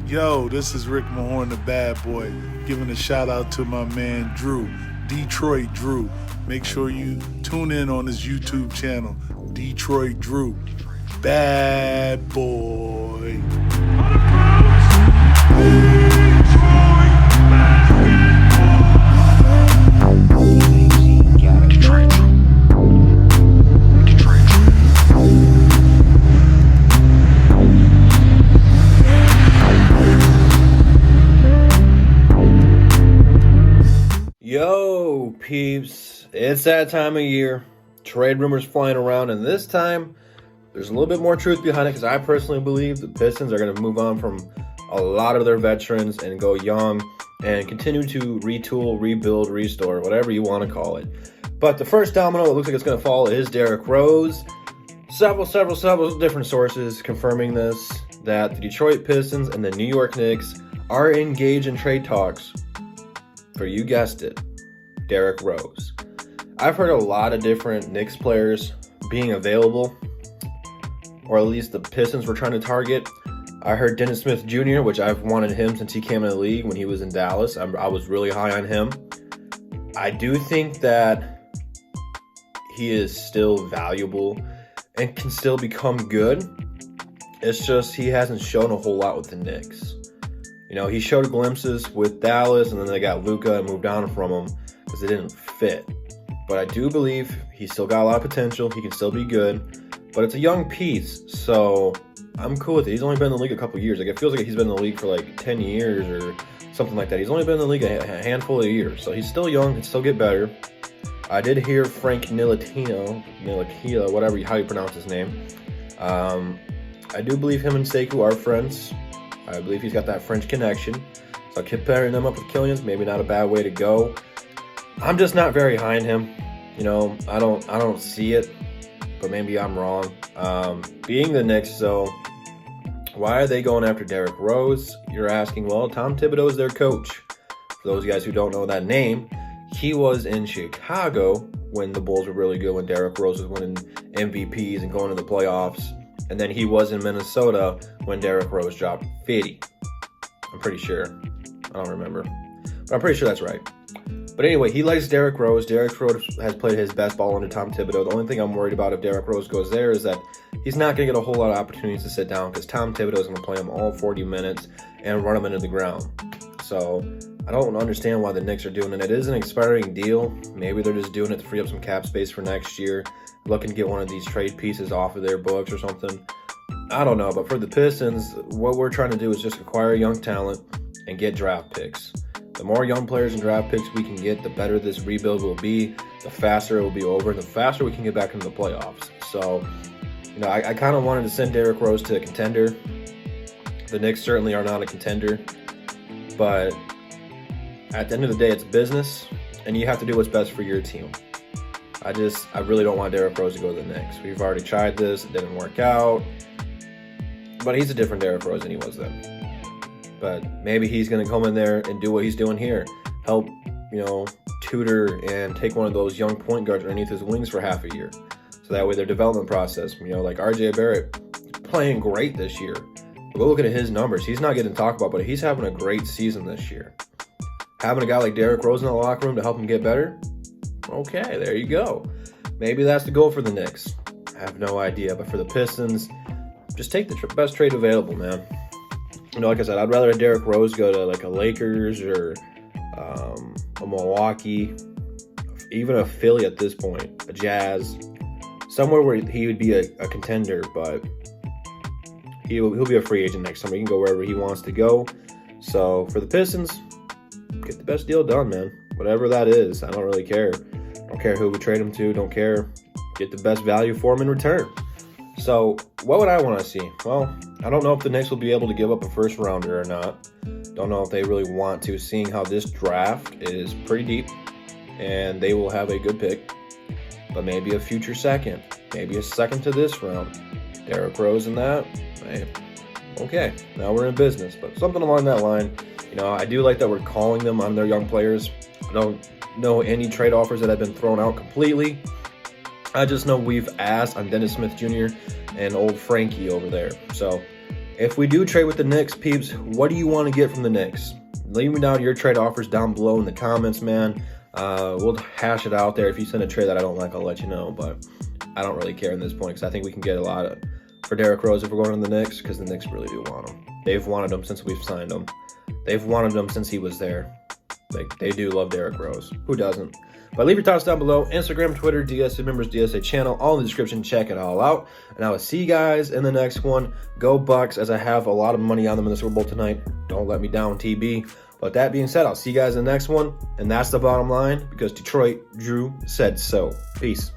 Yo, this is Rick Mahorn, the bad boy, giving a shout out to my man Drew, Detroit Drew. Make sure you tune in on his YouTube channel, Detroit Drew. Bad boy. Yo, peeps, it's that time of year. Trade rumors flying around, and this time there's a little bit more truth behind it because I personally believe the Pistons are going to move on from a lot of their veterans and go young and continue to retool, rebuild, restore, whatever you want to call it. But the first domino it looks like it's going to fall is Derrick Rose. Several different sources confirming this, that the Detroit Pistons and the New York Knicks are engaged in trade talks for, you guessed it, Derrick Rose. I've heard a lot of different Knicks players being available, or at least the Pistons were trying to target. I heard Dennis Smith Jr., which I've wanted him since he came in the league when he was in Dallas. I was really high on him. I do think that he is still valuable and can still become good. It's just he hasn't shown a whole lot with the Knicks. You know, he showed glimpses with Dallas, and then they got Luka and moved on from him because it didn't fit. But I do believe he's still got a lot of potential. He can still be good, but it's a young piece, so I'm cool with it. He's only been in the league a couple years. Like, it feels like he's been in the league for like 10 years or something like that. He's only been in the league a handful of years, so he's still young, can still get better. I did hear Frank Ntilikina, whatever how you pronounce his name. I do believe him and Sekou are friends. I believe he's got that French connection. So comparing them up with Killian's, maybe not a bad way to go. I'm just not very high in him. You know, I don't see it, but maybe I'm wrong. Being the Knicks, though, why are they going after Derrick Rose? You're asking, well, Tom Thibodeau is their coach. For those guys who don't know that name, he was in Chicago when the Bulls were really good, when Derrick Rose was winning MVPs and going to the playoffs. And then he was in Minnesota when Derrick Rose dropped 50. I'm pretty sure. I don't remember. But I'm pretty sure that's right. But anyway, he likes Derrick Rose. Derrick Rose has played his best ball under Tom Thibodeau. The only thing I'm worried about if Derrick Rose goes there is that he's not going to get a whole lot of opportunities to sit down because Tom Thibodeau is going to play him all 40 minutes and run him into the ground. So I don't understand why the Knicks are doing it. It is an expiring deal. Maybe they're just doing it to free up some cap space for next year, looking to get one of these trade pieces off of their books or something. I don't know, but for the Pistons, what we're trying to do is just acquire young talent and get draft picks. The more young players and draft picks we can get, the better this rebuild will be, the faster it will be over, and the faster we can get back into the playoffs. So, you know, I kind of wanted to send Derrick Rose to a contender. The Knicks certainly are not a contender, but at the end of the day, it's business, and you have to do what's best for your team. I really don't want Derrick Rose to go to the Knicks. We've already tried this. It didn't work out. But he's a different Derrick Rose than he was then. But maybe he's going to come in there and do what he's doing here. Help, you know, tutor and take one of those young point guards underneath his wings for half a year. So that way their development process, you know, like RJ Barrett, playing great this year. Go look at his numbers. He's not getting talked about, but he's having a great season this year. Having a guy like Derrick Rose in the locker room to help him get better? Okay, there you go. Maybe that's the goal for the Knicks. I have no idea. But for the Pistons, just take the best trade available, man. You know, like I said, I'd rather Derrick Rose go to like a Lakers or a Milwaukee, even a Philly at this point, a Jazz, somewhere where he would be a contender, but he'll be a free agent next summer. He can go wherever he wants to go. So for the Pistons, get the best deal done, man. Whatever that is, I don't really care. Don't care who we trade him to. Don't care. Get the best value for him in return. So what would I want to see? Well, I don't know if the Knicks will be able to give up a first rounder or not. Don't know if they really want to, seeing how this draft is pretty deep and they will have a good pick. But maybe a future second. Maybe a second to this round. Derrick Rose in that. Hey, okay, now we're in business. But something along that line. You know, I do like that we're calling them on their young players. I don't know any trade offers that have been thrown out completely. I just know we've asked on Dennis Smith Jr. and old Frankie over there. So if we do trade with the Knicks, peeps, what do you want to get from the Knicks? Leave me down your trade offers down below in the comments, man. We'll hash it out there. If you send a trade that I don't like, I'll let you know, but I don't really care at this point because I think we can get a lot for Derrick Rose if we're going to the Knicks, because the Knicks really do want him. They've wanted him since we've signed him. They've wanted him since he was there. They do love Derrick Rose. Who doesn't? But leave your thoughts down below. Instagram, Twitter, DSA members, DSA channel, all in the description. Check it all out. And I will see you guys in the next one. Go Bucks, as I have a lot of money on them in the Super Bowl tonight. Don't let me down, TB. But that being said, I'll see you guys in the next one. And that's the bottom line, because Detroit Drew said so. Peace.